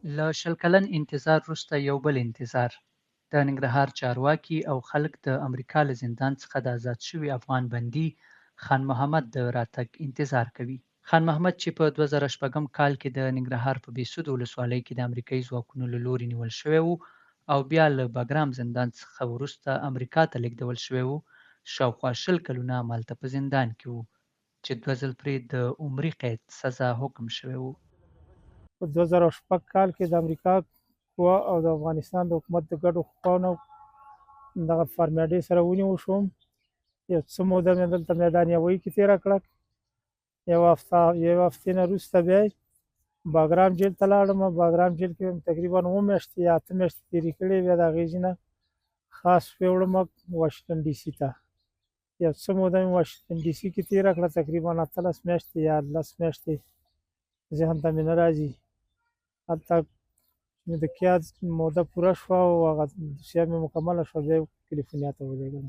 له شل کلن انتظار وروسته یو بل انتظار. د ننګرهار چارواکي او خلک د امریکا له زندان څخه د آزاد شوي افغان بندي خان محمد د راتګ انتظار کوي. خان محمد چې په 2006 کال کې د ننګرهار په بېسود ولسوالۍ کې د امریکایي ځواکونو له لوري نیول شوی و او بیا له بګرام زندان څخه وروسته امریکا ته لیږدول شوی و، شاوخوا شل کلونه همالته په زندان کې و چې 2 ځل پرې د عمري قید سزا حکم شوی و. په 2006 کال کې د امریکا قوا او د افغانستان د حکومت د ګډو خواونو دغه فارمیډې سره ونیول شوم. یو څه موده مې دلته میدان یویې کې تېره کړه. یو هفتې نه وروسته بیا باګرام جیل ته لاړم. باګرام جیل کې مې تقریبا 7 میاشتې یا 8 میاشتې تېرې کړې. بیا د هغې ځای نه خاص ویوړم واشنګټن ډي سي ته. یو څه موده مې واشنګټن ډي سي کې تېره کړه، تقریبا 18 میاشتې یا 10 میاشتې، ذهن ته مې نه راځي. هلته مې د قیاد موده پوره شوه او هغه دوسیه مې مکمله شوه، بیا یې کلیفورنیا ته ولېږلم.